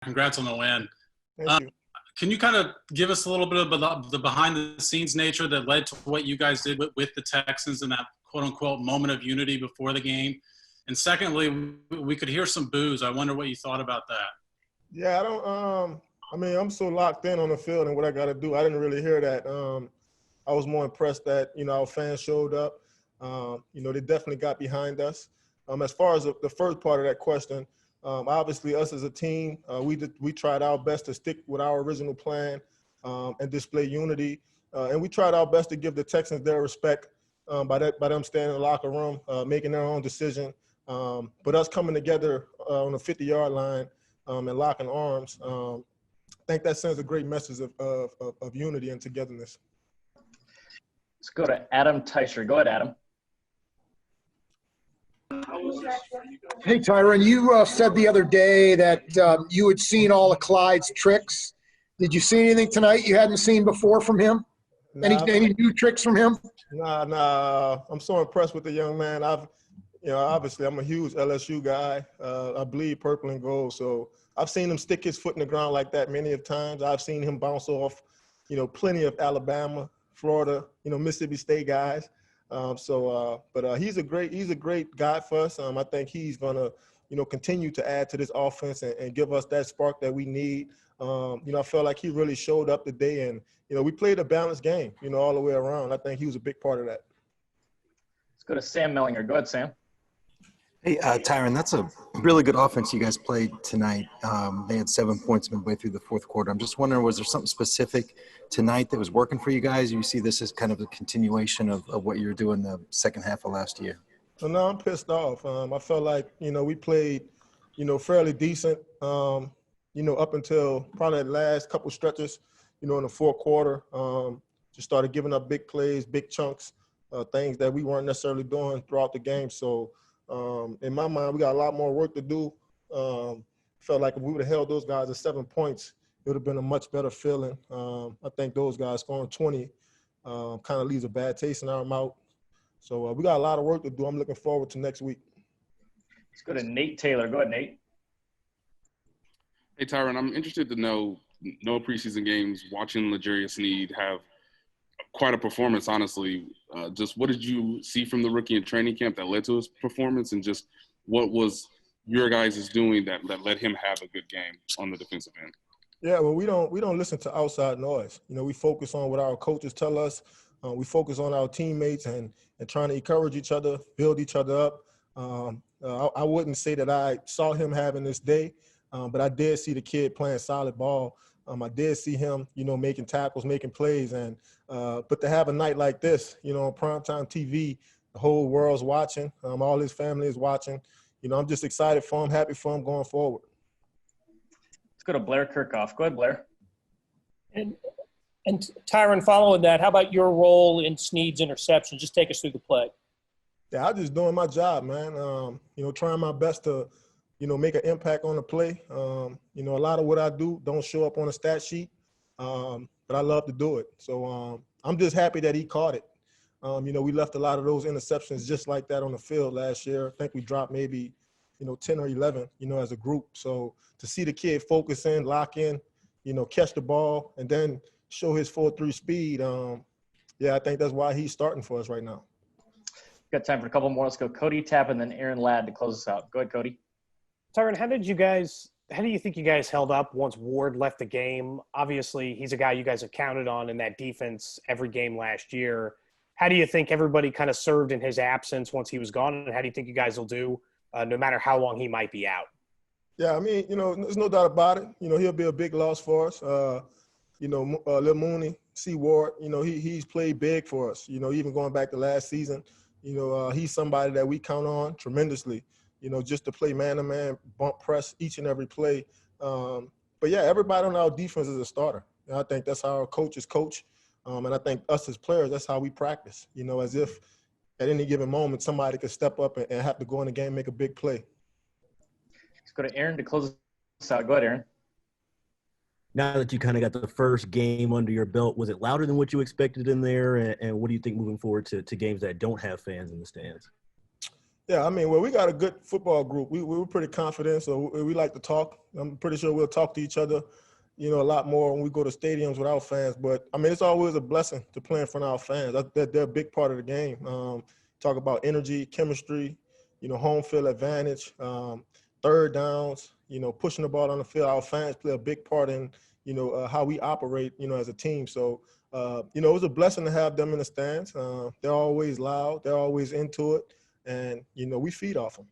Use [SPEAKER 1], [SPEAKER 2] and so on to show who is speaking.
[SPEAKER 1] Congrats on the win.
[SPEAKER 2] Thank you.
[SPEAKER 1] Can you kind of give us a little bit of the behind-the-scenes nature that led to what you guys did with the Texans in that quote-unquote moment of unity before the game? And secondly, we could hear some boos. I wonder what you thought about that.
[SPEAKER 2] Yeah, I'm so locked in on the field and what I got to do. I didn't really hear that. I was more impressed that, our fans showed up. They definitely got behind us. As far as the first part of that question, obviously us as a team, we tried our best to stick with our original plan and display unity. And we tried our best to give the Texans their respect by them staying in the locker room, making their own decision. But us coming together on the 50-yard line and locking arms, I think that sends a great message of unity and togetherness.
[SPEAKER 3] Let's go to Adam Teicher. Go ahead, Adam.
[SPEAKER 4] Hey, Tyrann, you said the other day that you had seen all of Clyde's tricks. Did you see anything tonight you hadn't seen before from him? Any new tricks from him?
[SPEAKER 2] Nah. I'm so impressed with the young man. Obviously I'm a huge LSU guy. I bleed purple and gold. So I've seen him stick his foot in the ground like that many of times. I've seen him bounce off, plenty of Alabama, Florida, Mississippi State guys. But he's a great guy for us. I think he's gonna, continue to add to this offense and give us that spark that we need. I felt like he really showed up today, and we played a balanced game, all the way around. I think he was a big part of that.
[SPEAKER 3] Let's go to Sam Mellinger. Go ahead, Sam.
[SPEAKER 5] Hey, Tyrann, that's a really good offense you guys played tonight. They had 7 points midway through the fourth quarter. I'm just wondering, was there something specific tonight that was working for you guys? You see this as kind of a continuation of what you were doing the second half of last year?
[SPEAKER 2] Well, no, I'm pissed off. I felt like, we played, fairly decent, up until probably the last couple stretches, in the fourth quarter. Just started giving up big plays, big chunks, things that we weren't necessarily doing throughout the game. So, in my mind, we got a lot more work to do. Felt like if we would have held those guys at 7 points, it would have been a much better feeling. I think those guys scoring 20 kind of leaves a bad taste in our mouth. So we got a lot of work to do. I'm looking forward to next week.
[SPEAKER 3] Let's go to Nate Taylor. Go ahead, Nate.
[SPEAKER 6] Hey, Tyrann, I'm interested to know, no preseason games, watching L'Jarius Sneed have quite a performance, honestly. Just what did you see from the rookie in training camp that led to his performance, and just what was your guys' doing that let him have a good game on the defensive end?
[SPEAKER 2] Yeah, well, we don't listen to outside noise. We focus on what our coaches tell us. We focus on our teammates and trying to encourage each other, build each other up. I wouldn't say that I saw him having this day, but I did see the kid playing solid ball. I did see him, making tackles, making plays, and but to have a night like this, on primetime TV, the whole world's watching, all his family is watching. I'm just excited for him, happy for him going forward.
[SPEAKER 3] Let's go to Blair Kirchhoff. Go ahead, Blair.
[SPEAKER 7] And Tyrann, following that, how about your role in Sneed's interception? Just take us through the play.
[SPEAKER 2] Yeah, I'm just doing my job, man. Trying my best to, make an impact on the play. A lot of what I do don't show up on a stat sheet, but I love to do it. So I'm just happy that he caught it. We left a lot of those interceptions just like that on the field last year. I think we dropped maybe, 10 or 11, as a group. So to see the kid focus in, lock in, catch the ball, and then show his 4.3 speed, I think that's why he's starting for us right now.
[SPEAKER 3] Got time for a couple more. Let's go Cody Tapp and then Aaron Ladd to close us out. Go ahead, Cody.
[SPEAKER 7] Tyrann, how do you think you guys held up once Ward left the game? Obviously, he's a guy you guys have counted on in that defense every game last year. How do you think everybody kind of served in his absence once he was gone, and how do you think you guys will do no matter how long he might be out?
[SPEAKER 2] Yeah, there's no doubt about it. He'll be a big loss for us. Lil Mooney, C. Ward, he's played big for us. Even going back to last season, he's somebody that we count on tremendously, just to play man-to-man, bump press each and every play. But, yeah, everybody on our defense is a starter. I think that's how our coaches coach. And I think us as players, that's how we practice, as if at any given moment somebody could step up and have to go in the game and make a big play.
[SPEAKER 3] Let's go to Aaron to close us out. Go ahead, Aaron.
[SPEAKER 8] Now that you kind of got the first game under your belt, was it louder than what you expected in there? And what do you think moving forward to games that don't have fans in the stands?
[SPEAKER 2] Yeah, I mean, well, we got a good football group. We were pretty confident, so we like to talk. I'm pretty sure we'll talk to each other, a lot more when we go to stadiums with our fans. But, I mean, it's always a blessing to play in front of our fans. They're a big part of the game. Talk about energy, chemistry, home field advantage, third downs, pushing the ball on the field. Our fans play a big part in, how we operate, as a team. So, it was a blessing to have them in the stands. They're always loud. They're always into it. And, we feed off them.